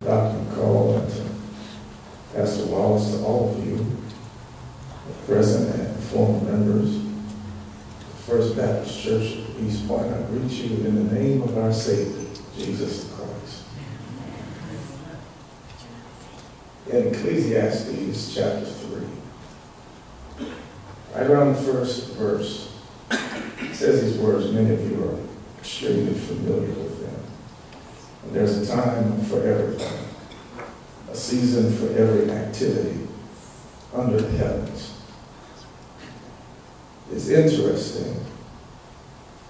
Dr. McCall and to Pastor Wallace, to all of you, the present and former members of the First Baptist Church of East Point. I greet you in the name of our Savior, Jesus Christ. In Ecclesiastes chapter 3, right around the first verse, it says these words. Many of you are extremely familiar with them. And there's a time for everything, a season for every activity under the heavens. It's interesting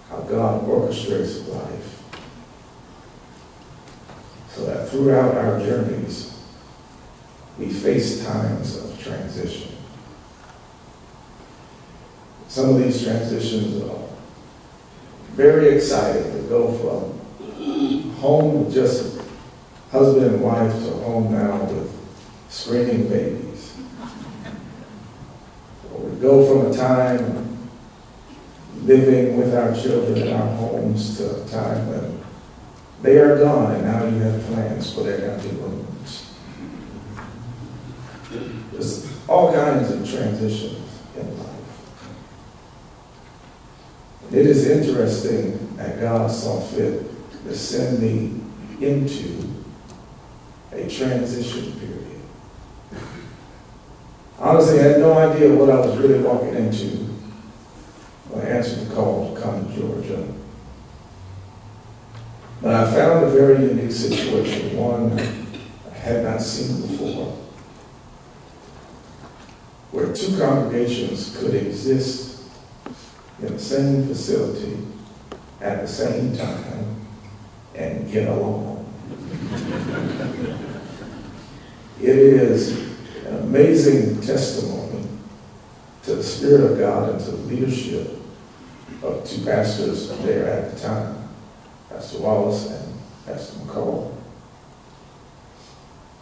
how God orchestrates life so that throughout our journeys, we face times of transition. Some of these transitions are very exciting to go from home with just husband and wife to home now with screaming babies. Or we go from a time living with our children in our homes to a time when they are gone and now you have plans for their empty rooms. There's all kinds of transitions in life. It is interesting that God saw fit to send me into a transition period. Honestly, I had no idea what I was really walking into when I answered the call to come to Georgia. But I found a very unique situation, one I had not seen before, where two congregations could exist in the same facility at the same time and get along. It is an amazing testimony to the Spirit of God and to the leadership of two pastors there at the time, Pastor Wallace and Pastor McCall.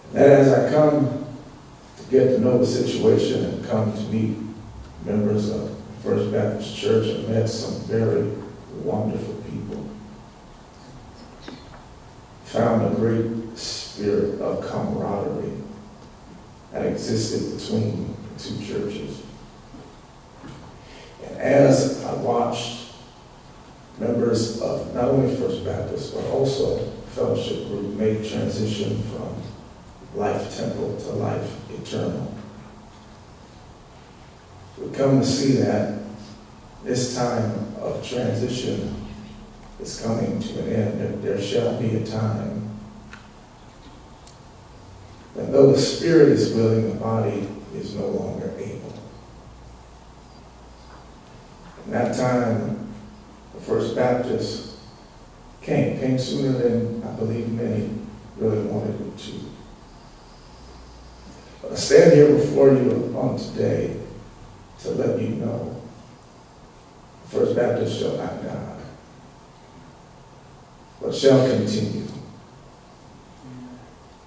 And that as I come to get to know the situation and come to meet members of First Baptist Church, and met some very wonderful people. Found a great spirit of camaraderie that existed between the two churches. And as I watched members of not only First Baptist, but also fellowship group make transition from life temporal to life eternal, we come to see that this time of transition is coming to an end. There shall be a time when though the spirit is willing, the body is no longer able. And that time, the First Baptist came sooner than I believe many really wanted it to. But I stand here before you on today to let you know the First Baptist shall not die, but shall continue.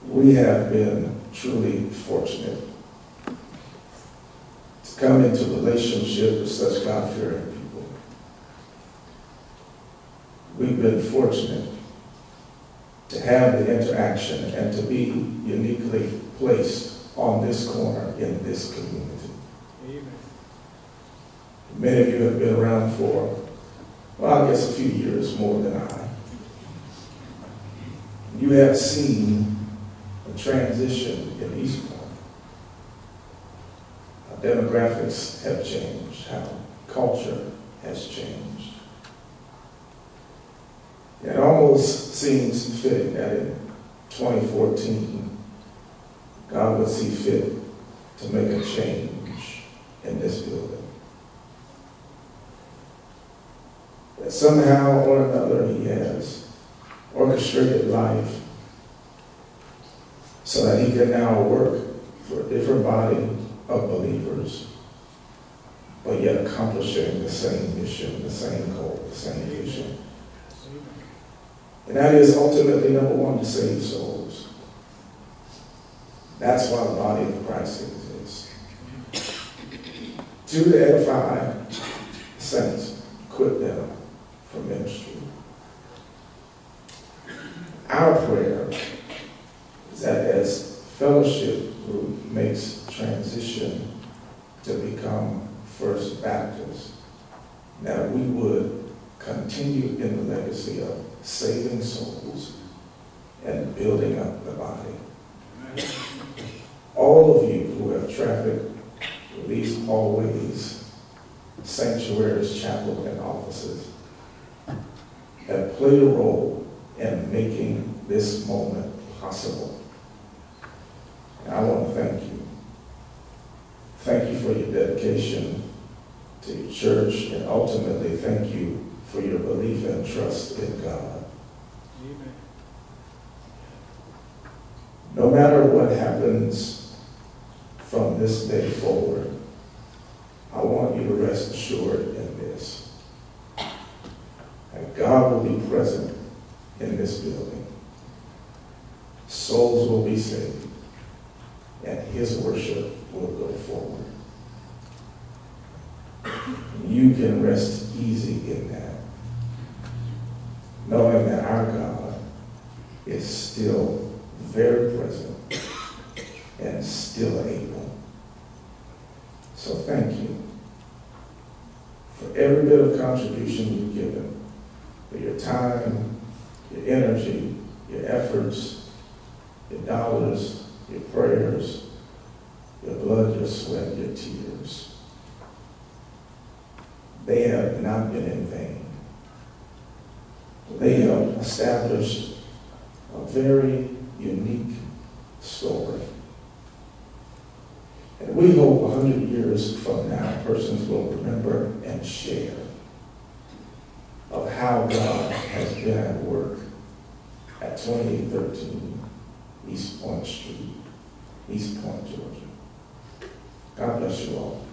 We have been truly fortunate to come into relationship with such God-fearing people. We've been fortunate to have the interaction and to be uniquely placed on this corner in this community. Many of you have been around for, well, I guess a few years more than I. You have seen the transition in East Point. How demographics have changed, how culture has changed. It almost seems fitting that in 2014, God would see fit to make a change in this building. That somehow or another he has orchestrated life so that he can now work for a different body of believers, but yet accomplishing the same mission, the same goal, the same vision. And that is ultimately, number one, to save souls. That's why the body of Christ exists. Two, to edify saints, equip them for ministry. Our prayer is is that as fellowship group makes transition to become First Baptist, that we would continue in the legacy of saving souls and building up the body. All of you who have trafficked these hallways, sanctuaries, chapel, and offices have played a role in making this moment possible. And I want to thank you. Thank you for your dedication to your church, and ultimately thank you for your belief and trust in God. Amen. No matter what happens from this day forward, I want you to rest assured in this, that God will be present in this building. Souls will be saved, and his worship will go forward. You can rest easy in that, knowing that our God is still very present and still able. So thank you for every bit of contribution you've given, for your time, your energy, your efforts, your dollars, your prayers, your blood, your sweat, your tears. They have not been in vain. They have established a very unique story. And we hope 100 years from now, persons will remember and share of how God has been at work at 2813 East Point Street, East Point, Georgia. God bless you all.